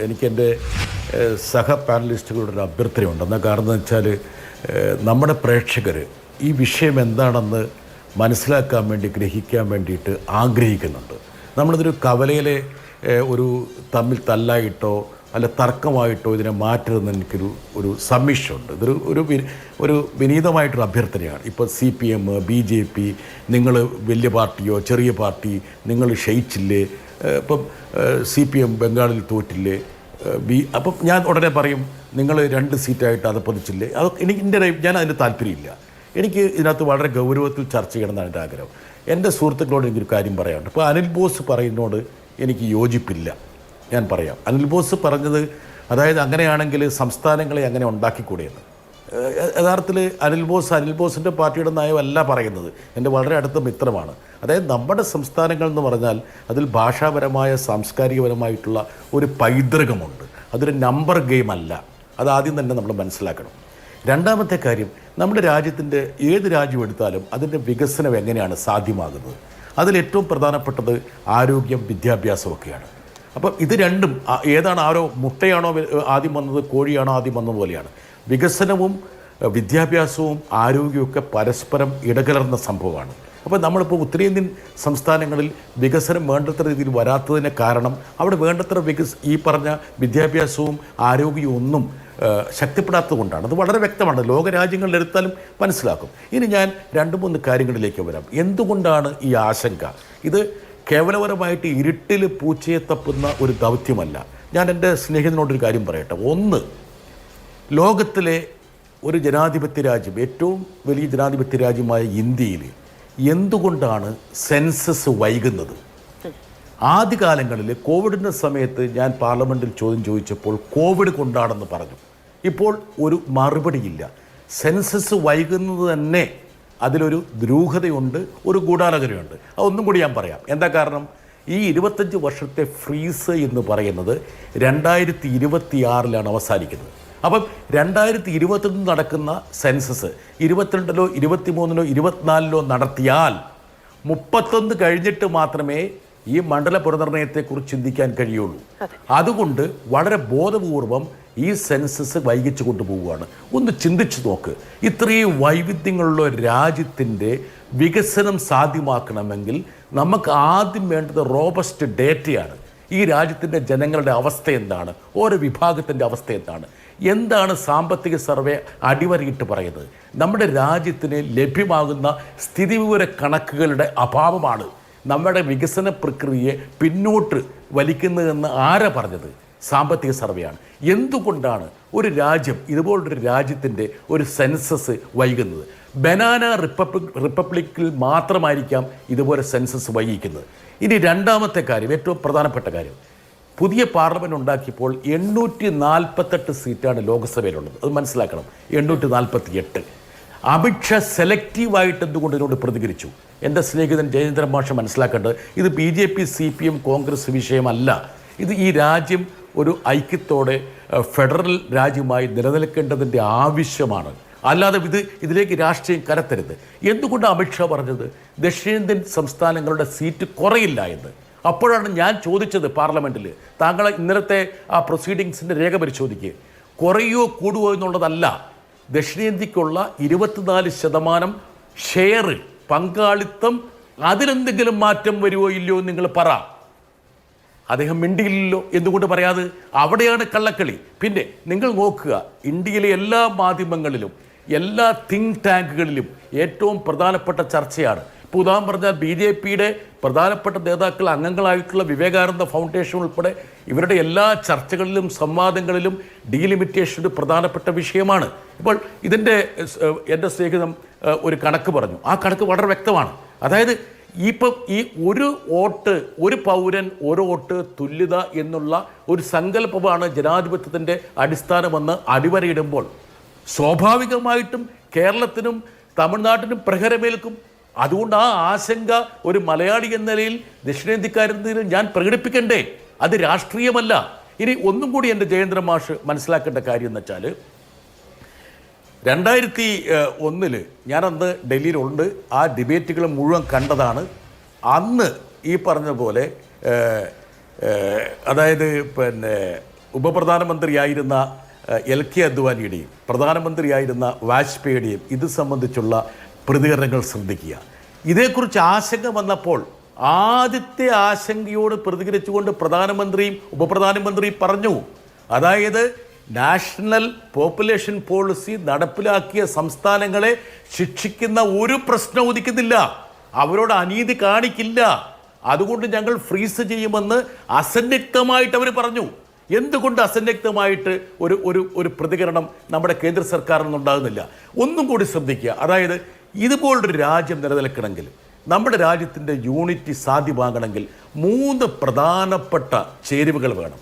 എനിക്കെൻ്റെ സഹ പാനലിസ്റ്റുകളുടെ ഒരു അഭ്യർത്ഥനയുണ്ട്. എന്നാൽ കാരണം എന്ന് വെച്ചാൽ നമ്മുടെ പ്രേക്ഷകർ ഈ വിഷയം എന്താണെന്ന് മനസ്സിലാക്കാൻ വേണ്ടി, ഗ്രഹിക്കാൻ വേണ്ടിയിട്ട് ആഗ്രഹിക്കുന്നുണ്ട്. നമ്മളിതൊരു കവലയിലെ ഒരു തമ്മിൽ തല്ലായിട്ടോ അല്ല തർക്കമായിട്ടോ ഇതിനെ മാറ്റരുതെന്ന് എനിക്കൊരു സബ്മിഷനുണ്ട്. ഒരു വിനീതമായിട്ടൊരു അഭ്യർത്ഥനയാണ്. ഇപ്പോൾ CPM, BJP, നിങ്ങൾ വലിയ പാർട്ടിയോ ചെറിയ പാർട്ടി, നിങ്ങൾ ക്ഷയിച്ചില്ലേ, ഇപ്പം CPM ബംഗാളിൽ തോറ്റില്ലേ, അപ്പം ഞാൻ ഉടനെ പറയും നിങ്ങൾ 2 സീറ്റായിട്ട് അത് പതിച്ചില്ലേ. അത് ഞാൻ അതിന് താല്പര്യമില്ല. എനിക്ക് ഇതിനകത്ത് വളരെ ഗൗരവത്തിൽ ചർച്ച ചെയ്യണമെന്നാണ് എൻ്റെ ആഗ്രഹം. എൻ്റെ സുഹൃത്തുക്കളോട് എനിക്കൊരു കാര്യം പറയാനുണ്ട്. ഇപ്പോൾ അനിൽ ബോസ് പറയുന്നതോട് എനിക്ക് യോജിപ്പില്ല. ഞാൻ പറയാം. അനിൽ ബോസ് പറഞ്ഞത്, അതായത് അങ്ങനെയാണെങ്കിൽ സംസ്ഥാനങ്ങളെ അങ്ങനെ ഉണ്ടാക്കിക്കൂടെയെന്ന്. യഥാർത്ഥത്തിൽ അനിൽ ബോസിൻ്റെ പാർട്ടിയുടെ നയമല്ല പറയുന്നത്. എൻ്റെ വളരെ അടുത്ത മിത്രമാണ്. അതായത് നമ്മുടെ സംസ്ഥാനങ്ങൾ എന്ന് പറഞ്ഞാൽ അതിൽ ഭാഷാപരമായ സാംസ്കാരികപരമായിട്ടുള്ള ഒരു പൈതൃകമുണ്ട്. അതൊരു നമ്പർ ഗെയിം അല്ല. അതാദ്യം തന്നെ നമ്മൾ മനസ്സിലാക്കണം. രണ്ടാമത്തെ കാര്യം, നമ്മുടെ രാജ്യത്തിൻ്റെ ഏത് രാജ്യം എടുത്താലും അതിൻ്റെ വികസനം എങ്ങനെയാണ് സാധ്യമാകുന്നത്? അതിലേറ്റവും പ്രധാനപ്പെട്ടത് ആരോഗ്യം, വിദ്യാഭ്യാസമൊക്കെയാണ്. അപ്പം ഇത് രണ്ടും ഏതാണ്, മുട്ടയാണോ ആദ്യം വന്നത്, കോഴിയാണോ ആദ്യം വന്നത് പോലെയാണ്. വികസനവും വിദ്യാഭ്യാസവും ആരോഗ്യമൊക്കെ പരസ്പരം ഇടകലർന്ന സംഭവമാണ്. അപ്പോൾ നമ്മളിപ്പോൾ ഉത്തരേന്ത്യൻ സംസ്ഥാനങ്ങളിൽ വികസനം വേണ്ടത്ര രീതിയിൽ വരാത്തതിന് കാരണം അവിടെ വേണ്ടത്ര ഈ പറഞ്ഞ വിദ്യാഭ്യാസവും ആരോഗ്യവും ഒന്നും ശക്തിപ്പെടാത്തത് കൊണ്ടാണ്. അത് വളരെ വ്യക്തമാണ്. ലോകരാജ്യങ്ങളിലെടുത്താലും മനസ്സിലാക്കും. ഇനി ഞാൻ 2-3 കാര്യങ്ങളിലേക്ക് വരാം. എന്തുകൊണ്ടാണ് ഈ ആശങ്ക? ഇത് കേവലപരമായിട്ട് ഇരുട്ടിൽ പൂച്ചയെ തപ്പുന്ന ഒരു ദൗത്യമല്ല. ഞാൻ എൻ്റെ സ്നേഹിതനോടൊരു കാര്യം പറയട്ടെ. ഒന്ന്, ലോകത്തിലെ ഒരു ജനാധിപത്യ രാജ്യം, ഏറ്റവും വലിയ ജനാധിപത്യ രാജ്യമായ ഇന്ത്യയിൽ എന്തുകൊണ്ടാണ് സെൻസസ് വൈകുന്നത്? ആദ്യകാലങ്ങളിൽ കോവിഡിൻ്റെ സമയത്ത് ഞാൻ പാർലമെൻറ്റിൽ ചോദ്യം ചോദിച്ചപ്പോൾ കോവിഡ് കൊണ്ടാണെന്ന് പറഞ്ഞു. ഇപ്പോൾ ഒരു മറുപടിയില്ല. സെൻസസ് വൈകുന്നത് തന്നെ അതിലൊരു ദുരൂഹതയുണ്ട്, ഒരു ഗൂഢാലോചനയുണ്ട്. അതൊന്നും കൂടി ഞാൻ പറയാം. എന്താ കാരണം? ഈ 25 വർഷത്തെ ഫ്രീസ് എന്ന് പറയുന്നത് 2026 അവസാനിക്കുന്നത്. അപ്പം 2021 നടക്കുന്ന സെൻസസ് 22-ലോ 23-ലോ 24-ലോ നടത്തിയാൽ 31 കഴിഞ്ഞിട്ട് മാത്രമേ ഈ മണ്ഡല പുനർനിർണയത്തെക്കുറിച്ച് ചിന്തിക്കാൻ കഴിയുള്ളൂ. അതുകൊണ്ട് വളരെ ബോധപൂർവം ഈ സെൻസസ് വൈകിച്ചു കൊണ്ടുപോവുകയാണ്. ഒന്ന് ചിന്തിച്ചു നോക്ക്. ഇത്രയും വൈവിധ്യങ്ങളുള്ള രാജ്യത്തിൻ്റെ വികസനം സാധ്യമാക്കണമെങ്കിൽ നമുക്ക് ആദ്യം വേണ്ടത് റോബസ്റ്റ് ഡേറ്റയാണ്. ഈ രാജ്യത്തിൻ്റെ ജനങ്ങളുടെ അവസ്ഥ എന്താണ്, ഓരോ വിഭാഗത്തിൻ്റെ അവസ്ഥ എന്താണ് സാമ്പത്തിക സർവേ അടിവരയിട്ട് പറയുന്നത്? നമ്മുടെ രാജ്യത്തിന് ലഭ്യമാകുന്ന സ്ഥിതിവിവര കണക്കുകളുടെ അഭാവമാണ് നമ്മുടെ വികസന പ്രക്രിയയെ പിന്നോട്ട് വലിക്കുന്നതെന്ന് ആരാ പറഞ്ഞത്? സാമ്പത്തിക സർവേയാണ്. എന്തുകൊണ്ടാണ് ഒരു രാജ്യം, ഇതുപോലൊരു രാജ്യത്തിൻ്റെ ഒരു സെൻസസ് വൈകുന്നത്? ബനാന റിപ്പബ്ലിക്കിൽ മാത്രമായിരിക്കാം ഇതുപോലെ സെൻസസ് വൈകിക്കുന്നത്. ഇനി രണ്ടാമത്തെ കാര്യം, ഏറ്റവും പ്രധാനപ്പെട്ട കാര്യം, പുതിയ പാർലമെൻറ്റ് ഉണ്ടാക്കിയപ്പോൾ 848 സീറ്റാണ് ലോക്സഭയിലുള്ളത്. അത് മനസ്സിലാക്കണം. 848. അമിത്ഷാ സെലക്റ്റീവായിട്ട് എന്തുകൊണ്ട് ഇതിനോട് പ്രതികരിച്ചു? എൻ്റെ സ്നേഹിതൻ ജയേന്ദ്രൻ മാഷ് മനസ്സിലാക്കേണ്ടത്, ഇത് BJP, CPM, കോൺഗ്രസ് വിഷയമല്ല. ഇത് ഈ രാജ്യം ഒരു ഐക്യത്തോടെ ഫെഡറൽ രാജ്യമായി നിലനിൽക്കേണ്ടതിൻ്റെ ആവശ്യമാണ്. അല്ലാതെ ഇതിലേക്ക് രാഷ്ട്രീയം കലർത്തരുത്. എന്തുകൊണ്ട് അമിത്ഷാ പറഞ്ഞത് ദക്ഷിണേന്ത്യൻ സംസ്ഥാനങ്ങളുടെ സീറ്റ് കുറയില്ല എന്ന്? അപ്പോഴാണ് ഞാൻ ചോദിച്ചത് പാർലമെൻറ്റിൽ, താങ്കൾ ഇന്നലത്തെ ആ പ്രൊസീഡിങ്സിൻ്റെ രേഖ പരിശോധിക്കുക. കുറയോ കൂടുവോ എന്നുള്ളതല്ല, ദക്ഷിണേന്ത്യക്കുള്ള 24% ഷെയർ, പങ്കാളിത്തം, അതിലെന്തെങ്കിലും മാറ്റം വരുമോ ഇല്ലയോ നിങ്ങൾ പറ. അദ്ദേഹം മിണ്ടിയില്ലല്ലോ. എന്തുകൊണ്ട് പറയാതെ? അവിടെയാണ് കള്ളക്കളി. പിന്നെ നിങ്ങൾ നോക്കുക, ഇന്ത്യയിലെ എല്ലാ മാധ്യമങ്ങളിലും എല്ലാ തിങ്ക് ടാങ്കുകളിലും ഏറ്റവും പ്രധാനപ്പെട്ട ചർച്ചയാണ്. ഇപ്പോൾ ഉദാഹരണം പറഞ്ഞാൽ BJPയുടെ പ്രധാനപ്പെട്ട നേതാക്കൾ അംഗങ്ങളായിട്ടുള്ള വിവേകാനന്ദ ഫൗണ്ടേഷൻ ഉൾപ്പെടെ ഇവരുടെ എല്ലാ ചർച്ചകളിലും സംവാദങ്ങളിലും ഡീലിമിറ്റേഷൻ ഒരു പ്രധാനപ്പെട്ട വിഷയമാണ്. ഇപ്പോൾ എൻ്റെ സ്നേഹിതം ഒരു കണക്ക് പറഞ്ഞു. ആ കണക്ക് വളരെ വ്യക്തമാണ്. അതായത് ഇപ്പം ഈ ഒരു പൗരൻ ഒരു വോട്ട് തുല്യത എന്നുള്ള ഒരു സങ്കല്പമാണ് ജനാധിപത്യത്തിൻ്റെ അടിസ്ഥാനമെന്ന് അടിവരയിടുമ്പോൾ സ്വാഭാവികമായിട്ടും കേരളത്തിനും തമിഴ്നാട്ടിനും പ്രഹരമേൽക്കും. അതുകൊണ്ട് ആ ആശങ്ക ഒരു മലയാളി എന്ന നിലയിൽ ദക്ഷിണേന്ത്യക്കാരെന്നതിൽ ഞാൻ പ്രകടിപ്പിക്കണ്ടേ? അത് രാഷ്ട്രീയമല്ല. ഇനി ഒന്നും കൂടി എൻ്റെ ജയേന്ദ്ര മാഷ് മനസ്സിലാക്കേണ്ട കാര്യം എന്ന് വെച്ചാൽ, 2001 ഞാനന്ന് ഡൽഹിയിലുണ്ട്. ആ ഡിബേറ്റുകൾ മുഴുവൻ കണ്ടതാണ്. അന്ന് ഈ പറഞ്ഞ പോലെ അതായത് ഉപപ്രധാനമന്ത്രിയായിരുന്ന LK അദ്വാനിയുടെയും പ്രധാനമന്ത്രിയായിരുന്ന വാജ്പേയിയുടെയും ഇത് സംബന്ധിച്ചുള്ള പ്രതികരണങ്ങൾ ശ്രദ്ധിക്കുക. ഇതേക്കുറിച്ച് ആശങ്ക വന്നപ്പോൾ ആദ്യത്തെ ആശങ്കയോട് പ്രതികരിച്ചുകൊണ്ട് പ്രധാനമന്ത്രിയും ഉപപ്രധാനമന്ത്രിയും പറഞ്ഞു, അതായത് നാഷണൽ പോപ്പുലേഷൻ പോളിസി നടപ്പിലാക്കിയ സംസ്ഥാനങ്ങളെ ശിക്ഷിക്കുന്ന ഒരു പ്രശ്നം ഉദിക്കുന്നില്ല, അവരോട് അനീതി കാണിക്കില്ല, അതുകൊണ്ട് ഞങ്ങൾ ഫ്രീസ് ചെയ്യുമെന്ന് അസന്നിഗ്ധമായിട്ട് അവർ പറഞ്ഞു. എന്തുകൊണ്ട് അസന്നിഗ്ധമായിട്ട് ഒരു പ്രതികരണം നമ്മുടെ കേന്ദ്ര സർക്കാരിൽ നിന്നുണ്ടാകുന്നില്ല? ഒന്നും കൂടി ശ്രദ്ധിക്കുക. അതായത് ഇതുപോലൊരു രാജ്യം നിലനിൽക്കണമെങ്കിൽ, നമ്മുടെ രാജ്യത്തിൻ്റെ യൂണിറ്റി സാധ്യമാകണമെങ്കിൽ 3 പ്രധാനപ്പെട്ട ചേരുവകൾ വേണം.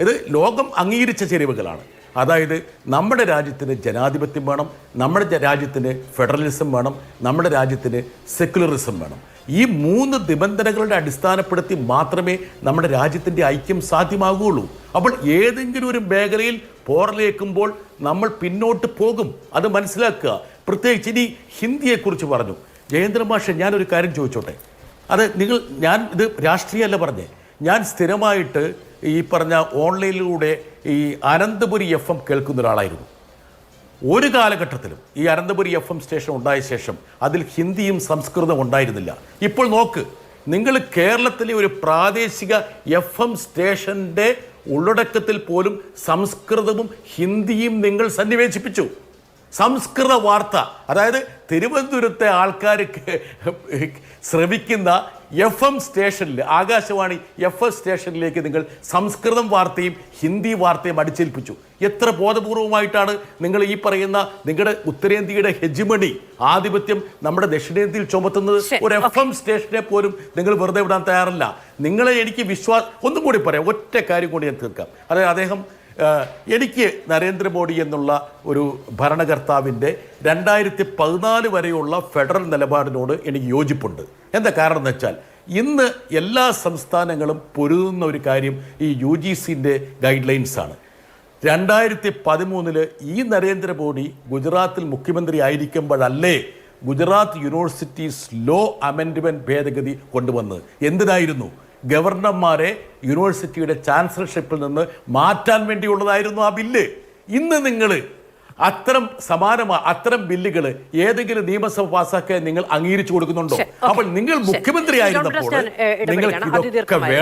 ഇത് ലോകം അംഗീകരിച്ച ചേരുവകളാണ്. അതായത് നമ്മുടെ രാജ്യത്തിന് ജനാധിപത്യം വേണം, നമ്മുടെ രാജ്യത്തിന് ഫെഡറലിസം വേണം, നമ്മുടെ രാജ്യത്തിന് സെക്യുലറിസം വേണം. ഈ 3 നിബന്ധനകളുടെ അടിസ്ഥാനപ്പെടുത്തി മാത്രമേ നമ്മുടെ രാജ്യത്തിൻ്റെ ഐക്യം സാധ്യമാകുകയുള്ളൂ. അപ്പോൾ ഏതെങ്കിലും ഒരു മേഖലയിൽ പോറലേക്കുമ്പോൾ നമ്മൾ പിന്നോട്ട് പോകും, അത് മനസ്സിലാക്കുക. പ്രത്യേകിച്ച് ഇനി ഹിന്ദിയെക്കുറിച്ച് പറഞ്ഞു ജയേന്ദ്ര മാഷെ, ഞാനൊരു കാര്യം ചോദിച്ചോട്ടെ. ഞാൻ ഇത് രാഷ്ട്രീയമല്ല പറഞ്ഞേ, ഞാൻ സ്ഥിരമായിട്ട് ഈ പറഞ്ഞ ഓൺലൈനിലൂടെ ഈ അനന്തപുരി FM കേൾക്കുന്ന ഒരാളായിരുന്നു. ഒരു കാലഘട്ടത്തിലും ഈ അനന്തപുരി FM സ്റ്റേഷൻ ഉണ്ടായ ശേഷം അതിൽ ഹിന്ദിയും സംസ്കൃതവും ഉണ്ടായിരുന്നില്ല. ഇപ്പോൾ നോക്ക്, നിങ്ങൾ കേരളത്തിലെ ഒരു പ്രാദേശിക FM സ്റ്റേഷൻ്റെ ഉള്ളടക്കത്തിൽ പോലും സംസ്കൃതവും ഹിന്ദിയും നിങ്ങൾ സന്നിവേശിപ്പിച്ചു. സംസ്കൃത വാർത്ത, അതായത് തിരുവനന്തപുരത്തെ ആൾക്കാർ ശ്രവിക്കുന്ന FM സ്റ്റേഷനിൽ, ആകാശവാണി FM സ്റ്റേഷനിലേക്ക് നിങ്ങൾ സംസ്കൃതം വാർത്തയും ഹിന്ദി വാർത്തയും അടിച്ചേൽപ്പിച്ചു. എത്ര ബോധപൂർവമായിട്ടാണ് നിങ്ങൾ ഈ പറയുന്ന നിങ്ങളുടെ ഉത്തരേന്ത്യയുടെ ഹെജിമണി ആധിപത്യം നമ്മുടെ ദക്ഷിണേന്ത്യയിൽ ചുമത്തുന്നത്. ഒരു FM സ്റ്റേഷനെ പോലും നിങ്ങൾ വെറുതെ വിടാൻ തയ്യാറല്ല. നിങ്ങളെ എനിക്ക് ഒന്നും കൂടി പറയാം, ഒറ്റ കാര്യം കൂടി ഞാൻ തീർക്കാം. അതായത് എനിക്ക് നരേന്ദ്രമോദി എന്നുള്ള ഒരു ഭരണകർത്താവിൻ്റെ 2014 വരെയുള്ള ഫെഡറൽ നിലപാടിനോട് എനിക്ക് യോജിപ്പുണ്ട്. എന്താ കാരണം എന്ന് വെച്ചാൽ, ഇന്ന് എല്ലാ സംസ്ഥാനങ്ങളും പൊരുതുന്ന ഒരു കാര്യം ഈ UGCൻ്റെ ഗൈഡ് ലൈൻസാണ്. 2013 ഈ നരേന്ദ്രമോദി ഗുജറാത്തിൽ മുഖ്യമന്ത്രി ആയിരിക്കുമ്പോഴല്ലേ ഗുജറാത്ത് യൂണിവേഴ്സിറ്റീസ് ലോ അമെൻഡ്മെൻറ്റ് ഭേദഗതി കൊണ്ടുവന്നത്? എന്തിനായിരുന്നു? ഗവർണർമാരെ യൂണിവേഴ്സിറ്റിയുടെ ചാൻസലർഷിപ്പിൽ നിന്ന് മാറ്റാൻ വേണ്ടിയുള്ളതായിരുന്നു ആ ബില്ല്. ഇന്ന് നിങ്ങൾ അത്തരം ബില്ലുകൾ ഏതെങ്കിലും നിയമസഭ പാസ്സാക്കാൻ നിങ്ങൾ അംഗീകരിച്ചു കൊടുക്കുന്നുണ്ടോ? അപ്പോൾ നിങ്ങൾ മുഖ്യമന്ത്രി ആയിരുന്നപ്പോൾ നിങ്ങൾക്ക് ഇതൊക്കെ വേണം.